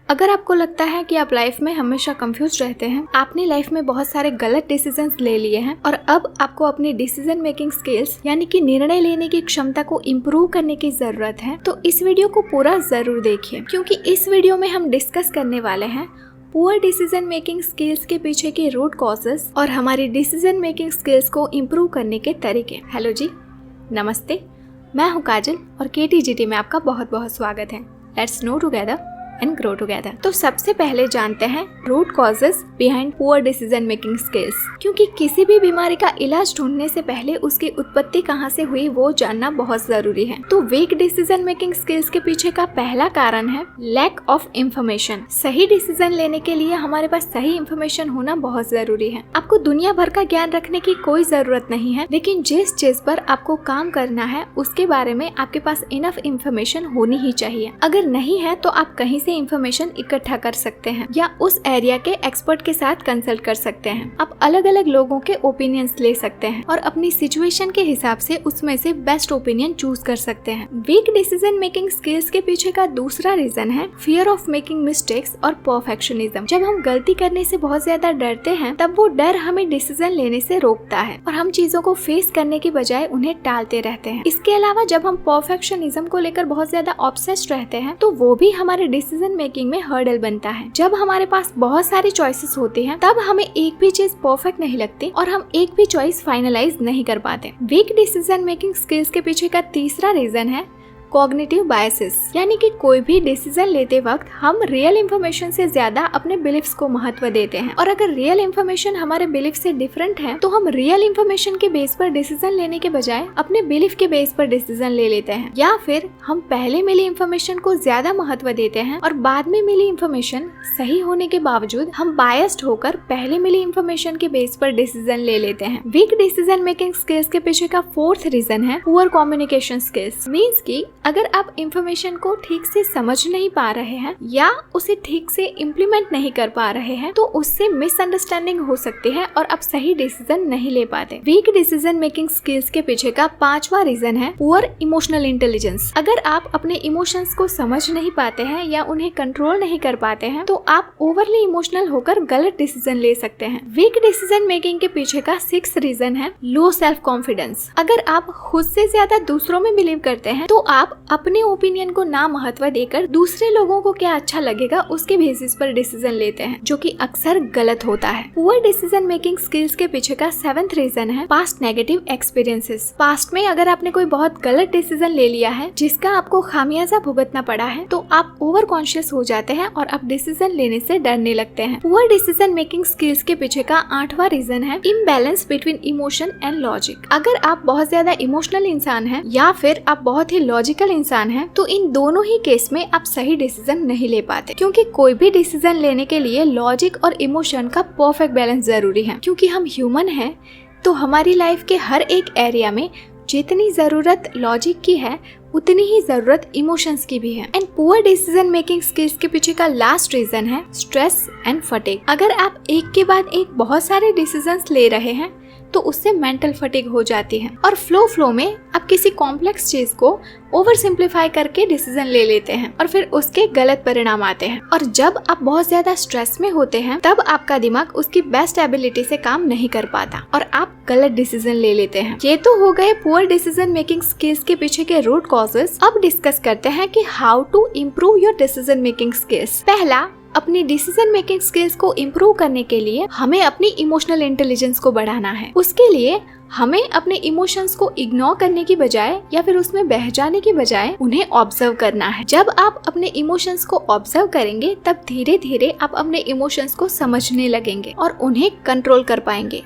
अगर आपको लगता है कि आप लाइफ में हमेशा कंफ्यूज रहते हैं, आपने लाइफ में बहुत सारे गलत डिसीजंस ले लिए हैं और अब आपको अपनी डिसीजन मेकिंग स्किल्स यानी कि निर्णय लेने की क्षमता को इम्प्रूव करने की जरूरत है, तो इस वीडियो को पूरा जरूर देखिए, क्योंकि इस वीडियो में हम डिस्कस करने वाले हैं पुअर डिसीजन मेकिंग स्किल्स के पीछे के रूट कॉजेस और हमारी डिसीजन मेकिंग स्किल्स को इम्प्रूव करने के तरीके। हेलो जी, नमस्ते, मैं हूँ काजल और KTGT में आपका बहुत बहुत स्वागत है। Let's know together and grow together. तो सबसे पहले जानते हैं root causes behind poor decision making skills, क्योंकि किसी भी बीमारी का इलाज ढूंढने से पहले उसकी उत्पत्ति कहाँ से हुई वो जानना बहुत जरूरी है। तो वीक डिसीजन मेकिंग स्किल्स के पीछे का पहला कारण है लैक ऑफ इंफॉर्मेशन। सही डिसीजन लेने के लिए हमारे पास सही इंफॉर्मेशन होना बहुत जरूरी है। आपको दुनिया भर का ज्ञान रखने की कोई जरूरत नहीं है, लेकिन जिस चीज पर आपको काम करना है उसके बारे में आपके पास इनफ इंफॉर्मेशन होनी ही चाहिए। अगर नहीं है तो आप कहीं से इंफॉर्मेशन इकट्ठा कर सकते हैं या उस एरिया के एक्सपर्ट के साथ कंसल्ट कर सकते हैं। आप अलग अलग लोगों के ओपिनियंस ले सकते हैं और अपनी सिचुएशन के हिसाब से उसमें से बेस्ट ओपिनियन चूज कर सकते हैं। वीक डिसीजन मेकिंग स्किल्स के पीछे का दूसरा रीजन है फियर ऑफ मेकिंग मिस्टेक्स और परफेक्शनिज्म। जब हम गलती करने से बहुत ज्यादा डरते हैं, तब वो डर हमें डिसीजन लेने से रोकता है और हम चीजों को फेस करने की बजाय उन्हें टालते रहते हैं। इसके अलावा जब हम परफेक्शनिज्म को लेकर बहुत ज्यादा ऑब्सेस्ड रहते हैं, तो वो भी हमारे डिसीजन मेकिंग में हर्डल बनता है। जब हमारे पास बहुत सारी चॉइसेस होती हैं, तब हमें एक भी चीज परफेक्ट नहीं लगती और हम एक भी चॉइस फाइनलाइज नहीं कर पाते। वीक डिसीजन मेकिंग स्किल्स के पीछे का तीसरा रीजन है कॉग्निटिव बायसेस, यानी कि कोई भी डिसीजन लेते वक्त हम रियल इंफॉर्मेशन से ज्यादा अपने बिलीफ्स को महत्व देते हैं, और अगर रियल इंफॉर्मेशन हमारे बिलीफ से डिफरेंट है तो हम रियल इंफॉर्मेशन के बेस पर डिसीजन लेने के बजाय अपने बिलीफ के बेस पर डिसीजन ले लेते हैं, या फिर हम पहले मिली इंफॉर्मेशन को ज्यादा महत्व देते हैं और बाद में मिली इंफॉर्मेशन सही होने के बावजूद हम बायस्ड होकर पहले मिली इंफॉर्मेशन के बेस पर डिसीजन ले लेते हैं। वीक डिसीजन मेकिंग स्किल्स के पीछे का फोर्थ रीजन है पुअर कम्युनिकेशन स्किल्स। मीन्स की अगर आप इंफॉर्मेशन को ठीक से समझ नहीं पा रहे हैं या उसे ठीक से इम्प्लीमेंट नहीं कर पा रहे हैं, तो उससे मिसअंडरस्टैंडिंग हो सकती है और आप सही डिसीजन नहीं ले पाते। वीक डिसीजन मेकिंग स्किल्स के पीछे का पांचवा रीजन है पुअर इमोशनल इंटेलिजेंस। अगर आप अपने इमोशंस को समझ नहीं पाते हैं या उन्हें कंट्रोल नहीं कर पाते हैं, तो आप ओवरली इमोशनल होकर गलत डिसीजन ले सकते हैं। वीक डिसीजन मेकिंग के पीछे का सिक्स्थ रीजन है लो सेल्फ कॉन्फिडेंस। अगर आप खुद से ज्यादा दूसरों में बिलीव करते हैं, तो आप अपने ओपिनियन को ना महत्व देकर दूसरे लोगों को क्या अच्छा लगेगा उसके बेसिस पर डिसीजन लेते हैं, जो कि अक्सर गलत होता है। पुअर डिसीजन मेकिंग स्किल्स के पीछे का सेवेंथ रीजन है पास्ट नेगेटिव एक्सपीरियंसेस। पास्ट में अगर आपने कोई बहुत गलत डिसीजन ले लिया है जिसका आपको खामियाजा भुगतना पड़ा है, तो आप ओवर कॉन्शियस हो जाते हैं और आप डिसीजन लेने से डरने लगते हैं। पुअर डिसीजन मेकिंग स्किल्स के पीछे का आठवां रीजन है imbalance between emotion and logic. अगर आप बहुत ज्यादा इमोशनल इंसान हैं या फिर आप बहुत ही लॉजिकल इंसान है, तो इन दोनों ही केस में आप सही डिसीजन नहीं ले पाते, क्योंकि कोई भी डिसीजन लेने के लिए लॉजिक और इमोशन का परफेक्ट बैलेंस जरूरी है। क्योंकि हम ह्यूमन हैं, तो हमारी लाइफ के हर एक एरिया में जितनी जरूरत लॉजिक की है उतनी ही जरूरत इमोशंस की भी है। And poor decision making skills के पीछे का लास्ट रीजन है स्ट्रेस एंड फटीग। अगर आप एक के बाद एक बहुत सारे डिसीजंस ले रहे हैं, तो उससे मेंटल फटीग हो जाती है और फ्लो में आप किसी कॉम्प्लेक्स चीज को ओवर सिंप्लीफाई करके डिसीजन ले लेते हैं और फिर उसके गलत परिणाम आते हैं। और जब आप बहुत ज्यादा स्ट्रेस में होते हैं, तब आपका दिमाग उसकी बेस्ट एबिलिटी से काम नहीं कर पाता और आप गलत डिसीजन ले लेते हैं। ये तो हो गए पुअर डिसीजन मेकिंग स्किल्स के पीछे के रूट कॉजेस। अब डिस्कस करते हैं कि how to improve your decision making skills. पहला, अपनी डिसीजन मेकिंग स्किल्स को इम्प्रूव करने के लिए हमें अपनी इमोशनल इंटेलिजेंस को बढ़ाना है। उसके लिए हमें अपने इमोशंस को इग्नोर करने की बजाय या फिर उसमें बह जाने की बजाय उन्हें ऑब्जर्व करना है। जब आप अपने इमोशंस को ऑब्जर्व करेंगे, तब धीरे धीरे आप अपने इमोशंस को समझने लगेंगे और उन्हें कंट्रोल कर पाएंगे,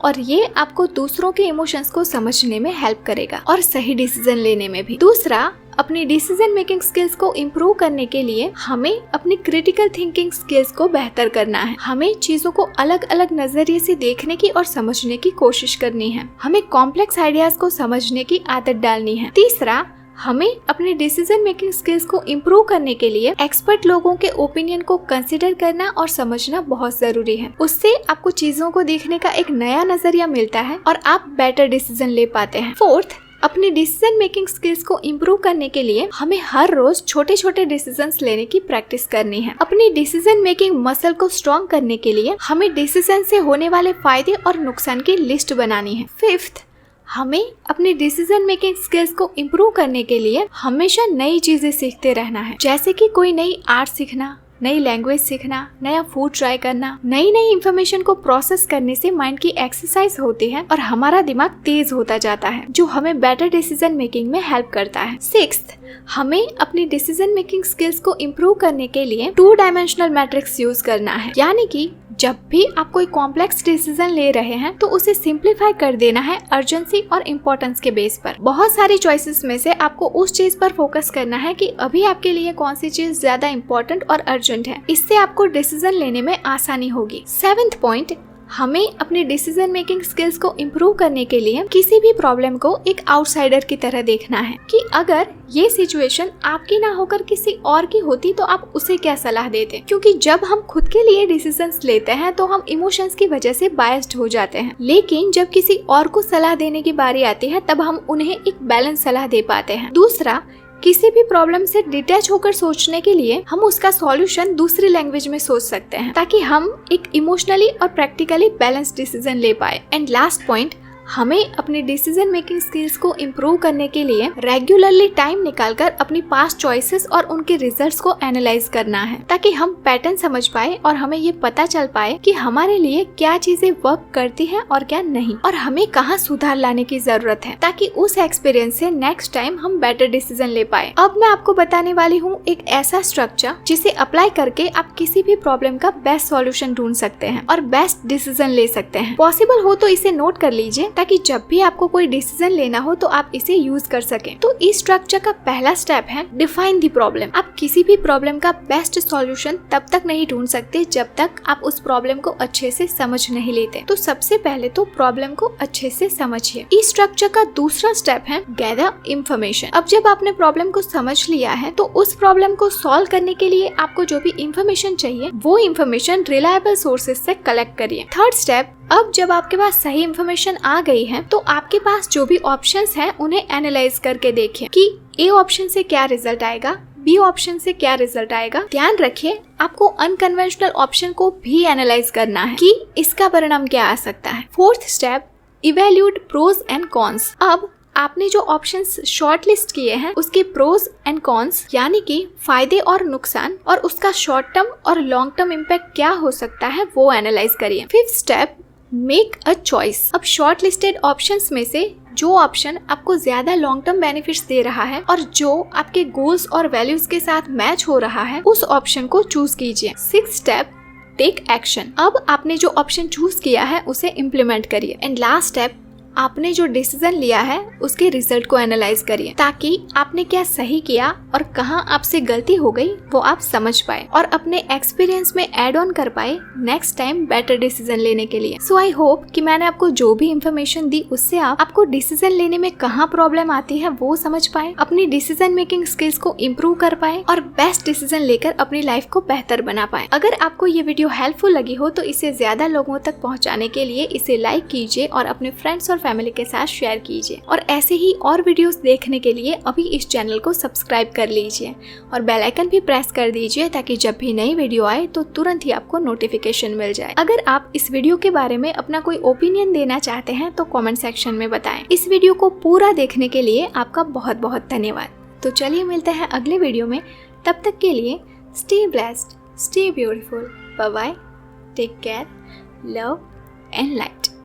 और ये आपको दूसरों के इमोशंस को समझने में हेल्प करेगा और सही डिसीजन लेने में भी। दूसरा, अपनी डिसीजन मेकिंग स्किल्स को इम्प्रूव करने के लिए हमें अपनी क्रिटिकल थिंकिंग स्किल्स को बेहतर करना है। हमें चीजों को अलग अलग नजरिए से देखने की और समझने की कोशिश करनी है। हमें कॉम्प्लेक्स आइडियाज को समझने की आदत डालनी है। तीसरा, हमें अपने डिसीजन मेकिंग स्किल्स को इम्प्रूव करने के लिए एक्सपर्ट लोगों के ओपिनियन को कंसिडर करना और समझना बहुत जरूरी है। उससे आपको चीजों को देखने का एक नया नजरिया मिलता है और आप बेटर डिसीजन ले पाते हैं। फोर्थ, अपनी डिसीजन मेकिंग स्किल्स को इम्प्रूव करने के लिए हमें हर रोज छोटे छोटे डिसीजंस लेने की प्रैक्टिस करनी है। अपनी डिसीजन मेकिंग मसल को स्ट्रॉन्ग करने के लिए हमें डिसीजन से होने वाले फायदे और नुकसान की लिस्ट बनानी है। फिफ्थ, हमें अपनी डिसीजन मेकिंग स्किल्स को इम्प्रूव करने के लिए हमेशा नई चीजें सीखते रहना है, जैसे कि कोई नई आर्ट सीखना, नई लैंग्वेज सीखना, नया फूड ट्राई करना। नई नई इंफॉर्मेशन को प्रोसेस करने से माइंड की एक्सरसाइज होती है और हमारा दिमाग तेज होता जाता है, जो हमें बेटर डिसीजन मेकिंग में हेल्प करता है। सिक्स्थ, हमें अपनी डिसीजन मेकिंग स्किल्स को इम्प्रूव करने के लिए 2 डायमेंशनल मैट्रिक्स यूज करना है, यानी कि जब भी आप कोई कॉम्प्लेक्स डिसीजन ले रहे हैं तो उसे सिंप्लीफाई कर देना है अर्जेंसी और इम्पोर्टेंस के बेस पर। बहुत सारी चॉइसेस में से आपको उस चीज पर फोकस करना है कि अभी आपके लिए कौन सी चीज ज्यादा इम्पोर्टेंट और अर्जेंट है। इससे आपको डिसीजन लेने में आसानी होगी। 7th पॉइंट, हमें अपने डिसीजन मेकिंग स्किल्स को इम्प्रूव करने के लिए किसी भी प्रॉब्लम को एक आउटसाइडर की तरह देखना है कि अगर ये सिचुएशन आपकी ना होकर किसी और की होती तो आप उसे क्या सलाह देते। क्योंकि जब हम खुद के लिए डिसीजंस लेते हैं तो हम इमोशंस की वजह से बायस्ड हो जाते हैं, लेकिन जब किसी और को सलाह देने की बारी आती है तब हम उन्हें एक बैलेंस सलाह दे पाते हैं। दूसरा, किसी भी प्रॉब्लम से डिटैच होकर सोचने के लिए हम उसका सॉल्यूशन दूसरी लैंग्वेज में सोच सकते हैं, ताकि हम एक इमोशनली और प्रैक्टिकली बैलेंस डिसीजन ले पाए। एंड लास्ट पॉइंट, हमें अपनी डिसीजन मेकिंग स्किल्स को इम्प्रूव करने के लिए रेगुलरली टाइम निकालकर अपनी पास्ट चॉइसेस और उनके रिजल्ट्स को एनालाइज करना है, ताकि हम पैटर्न समझ पाए और हमें ये पता चल पाए कि हमारे लिए क्या चीजें वर्क करती हैं और क्या नहीं, और हमें कहाँ सुधार लाने की जरूरत है, ताकि उस एक्सपीरियंस से नेक्स्ट टाइम हम बेटर डिसीजन ले पाए। अब मैं आपको बताने वाली हूँ एक ऐसा स्ट्रक्चर जिसे अप्लाई करके आप किसी भी प्रॉब्लम का बेस्ट सॉल्यूशन ढूंढ सकते हैं और बेस्ट डिसीजन ले सकते हैं। पॉसिबल हो तो इसे नोट कर लीजिए, ताकि जब भी आपको कोई डिसीजन लेना हो तो आप इसे यूज कर सकें। तो इस स्ट्रक्चर का पहला स्टेप है डिफाइन द प्रॉब्लम। आप किसी भी प्रॉब्लम का बेस्ट सॉल्यूशन तब तक नहीं ढूंढ सकते जब तक आप उस प्रॉब्लम को अच्छे से समझ नहीं लेते। तो सबसे पहले तो प्रॉब्लम को अच्छे से समझिए। इस स्ट्रक्चर का दूसरा स्टेप है गैदर इंफॉर्मेशन। अब जब आपने प्रॉब्लम को समझ लिया है तो उस प्रॉब्लम को सॉल्व करने के लिए आपको जो भी इंफॉर्मेशन चाहिए वो इंफॉर्मेशन रिलायबल सोर्सेज से कलेक्ट करिए। थर्ड स्टेप, अब जब आपके पास सही इंफॉर्मेशन आ गई है तो आपके पास जो भी ऑप्शंस हैं उन्हें एनालाइज करके देखिए कि ए ऑप्शन से क्या रिजल्ट आएगा, बी ऑप्शन से क्या रिजल्ट आएगा। ध्यान रखिए, आपको अनकन्वेंशनल ऑप्शन को भी एनालाइज करना है कि इसका परिणाम क्या आ सकता है। Fourth step, evaluate pros and cons. अब आपने जो ऑप्शंस शॉर्ट लिस्ट किए हैं उसके प्रोज एंड कॉन्स, यानी कि फायदे और नुकसान, और उसका शॉर्ट टर्म और लॉन्ग टर्म इम्पैक्ट क्या हो सकता है वो एनालाइज करिए। Fifth step, make a choice. अब शॉर्ट लिस्टेड ऑप्शंस में से जो ऑप्शन आपको ज्यादा लॉन्ग टर्म बेनिफिट्स दे रहा है और जो आपके गोल्स और वैल्यूज के साथ मैच हो रहा है उस ऑप्शन को चूज कीजिए। Sixth step, take action. अब आपने जो ऑप्शन चूज किया है उसे इम्प्लीमेंट करिए। एंड लास्ट स्टेप, आपने जो डिसीजन लिया है उसके रिजल्ट को एनालाइज करिए, ताकि आपने क्या सही किया और कहाँ आपसे गलती हो गई वो आप समझ पाए और अपने एक्सपीरियंस में ऐड ऑन कर पाए नेक्स्ट टाइम बेटर डिसीजन लेने के लिए। सो आई होप कि मैंने आपको जो भी इंफॉर्मेशन दी उससे आपको डिसीजन लेने में कहाँ प्रॉब्लम आती है वो समझ पाए, अपनी डिसीजन मेकिंग स्किल्स को इम्प्रूव कर पाए और बेस्ट डिसीजन लेकर अपनी लाइफ को बेहतर बना पाए। अगर आपको ये वीडियो हेल्पफुल लगी हो तो इसे ज्यादा लोगों तक पहुँचाने के लिए इसे लाइक कीजिए और अपने फ्रेंड्स और फैमिली के साथ शेयर कीजिए। और ऐसे ही और वीडियोस देखने के लिए अभी इस चैनल को सब्सक्राइब कर लीजिए और बेल आइकन भी प्रेस कर दीजिए, ताकि जब भी नई वीडियो आए तो तुरंत ही आपको नोटिफिकेशन मिल जाए। अगर आप इस वीडियो के बारे में अपना कोई ओपिनियन देना चाहते हैं तो कमेंट सेक्शन में बताएं। इस वीडियो को पूरा देखने के लिए आपका बहुत बहुत धन्यवाद। तो चलिए मिलते हैं अगले वीडियो में, तब तक के लिए stay blessed, stay beautiful, bye bye, take care, love and light.